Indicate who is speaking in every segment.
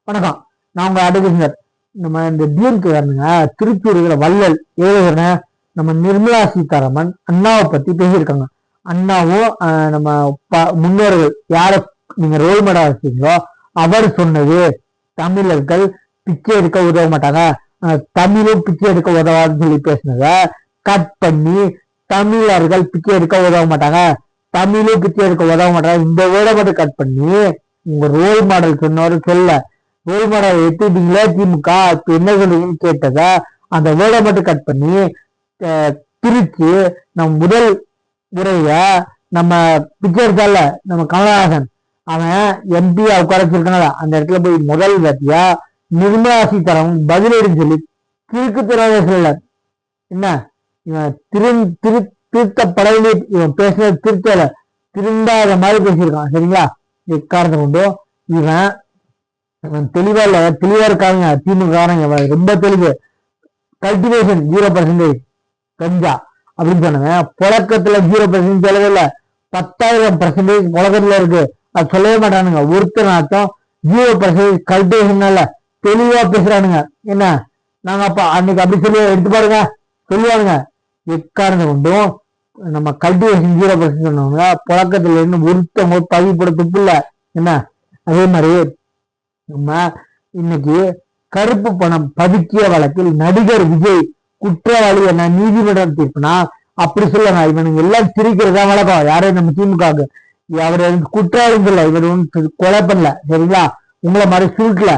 Speaker 1: வணக்கம். நான் உங்க அட்வொகேட். நம்ம இந்த டிஎம்கே வரணுங்க திருப்பூர் வள்ளல் எழுதுன நம்ம நிர்மலா சீதாராமன் அண்ணாவை பத்தி பேசியிருக்காங்க. அண்ணாவும் நம்ம முன்னோர்கள் யார நீங்க ரோல் மாடல் வச்சீங்களோ அவர் சொன்னது தமிழர்கள் பிச்சை எடுக்க உதவ மாட்டாங்க, தமிழும் பிச்சை எடுக்க உதவாதுன்னு சொல்லி பேசினத கட் பண்ணி தமிழர்கள் பிச்சை எடுக்க உதவ மாட்டாங்க, தமிழும் பிச்சை எடுக்க உதவ மாட்டாங்க இந்த வேர்டை மட்டும் கட் பண்ணி உங்க ரோல் மாடல் சொன்னவர் சொல்ல ரோல் மாடல் எடுத்துட்டீங்களா திமுக இப்ப என்ன சொல்றீங்கன்னு கேட்டதா அந்த வேர்டை மட்டும் கட் பண்ணி பிரிச்சு நம்ம முதல் முறைய நம்ம பிச்சை எடுத்தால நம்ம கமலஹாசன் அவன் எம்பியா உட்காரச்சிருக்காங்க அந்த இடத்துல போய் முதல் வாட்டியா நிர்மலா சீதாராமன் பதிலீடுன்னு சொல்லி திருக்கு திறவை சொல்ல என்ன இவன் திருத்தப்பட வேண்டிய இவன் பேசுறது திருத்தல திருந்தாத மாதிரி பேசியிருக்கான். சரிங்களா? எக்காரணத்தை கொண்டு இவன் தெளிவா இல்ல, தெளிவா இருக்காங்க திமுக ரொம்ப தெளிவு. கல்டிவேஷன் 0% கஞ்சா அப்படின்னு சொன்னாங்க. புழக்கத்துல 0% செலவு இல்ல, 10,000% புழக்கத்துல இருக்கு. அது சொல்லவே மாட்டானுங்க. ஒருத்தர் நாட்டம் 0% கல்டிவேஷன் இல்ல, தெளிவா பேசுறானுங்க. என்ன நாங்க அப்ப அன்னைக்கு அப்படி சொல்லி எடுத்து பாருங்க சொல்லுவானுங்க. எக்காரணத்தை கொண்டும் நம்ம கல்டிவேஷன் 0% சொன்னவங்க புழக்கத்துல இருந்து ஒருத்தவங்க பதிவு போட துப்பு இல்ல. என்ன அதே மாதிரி நம்ம இன்னைக்கு கருப்பு பணம் பதுக்கிய வழக்கில் நடிகர் விஜய் குற்றவாளி என நீதிமன்றம் தீர்ப்புனா அப்படி சொல்லுங்க. இவனுங்க எல்லாம் திரிக்கிறதா வழக்கம். யாரையும் நம்ம திமுக அவர் குற்றவாளின்னு சொல்ல, இவர் கொலை பண்ணல. சரிங்களா? உங்களை மாதிரி சுருட்டல,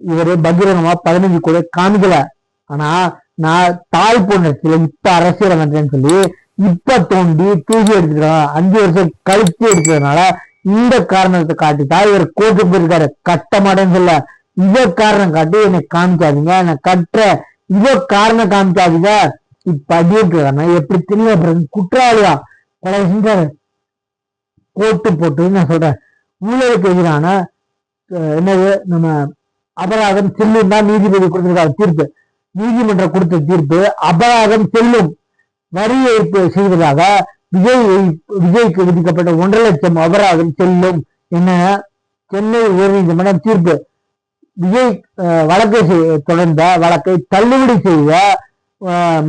Speaker 1: இவரு பகிரங்கமா 15 கோடி காமிக்கல. ஆனா நான் தாய் பொண்ணு இப்ப அரசியல் வந்தேன்னு சொல்லி இப்ப தோண்டி தூக்கி எடுத்துக்கிறாங்க. 5 வருஷம் கழிச்சு எடுத்ததுனால இந்த காரணத்தை காட்டி தான் இவர் கோர்ட்டுக்கு போயிருக்காரு. கட்ட மாட்டேன்னு சொல்ல, இத காரணம் காட்டி என்னை காமிக்காதீங்க, நான் கட்டுற இத காரணம் காமிக்காதீங்க. இப்ப அடிக்கிறாங்க எப்படி தெளிவா குற்றவாளியா கொலை செஞ்சாரு கோர்ட்டு போட்டு நான் சொல்றேன். ஊழலுக்கு எதிரான என்னது நம்ம அபராதம் செல்லும் தான் நீதிபதி கொடுத்திருக்காரு தீர்ப்பு. நீதிமன்றம் கொடுத்த தீர்ப்பு அபராதம் செல்லும். வரி ஏற்பு செய்வதாக விஜய்க்கு விதிக்கப்பட்ட 1.5 லட்சம் அபராதம் செல்லும் என்ன சென்னை உயர்நீதிமன்றம் தீர்ப்பு. விஜய் வழக்கை தொடர்ந்த வழக்கை தள்ளுபடி செய்த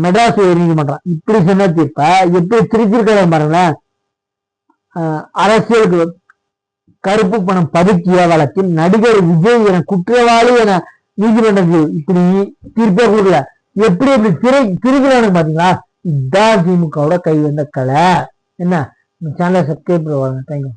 Speaker 1: மெட்ராஸ் உயர்நீதிமன்றம் இப்படி சொன்ன தீர்ப்ப எப்படி திருச்சிருக்கிற பாருங்களேன். அரசியலுக்கு கருப்பு பணம் பதுக்கிய வழக்கில் நடிகர் விஜய் என குற்றவாளி என நீதிமன்றத்தில் இப்படி தீர்ப்பே கொடுக்கல. எப்படி எப்படி திரிக்கிறானு பாத்தீங்களா? இதான் திமுகவோட கை வந்த கலை. என்ன சேனலை சப்ஸ்கிரைப் பண்ணுவாங்க. தேங்க்யூ.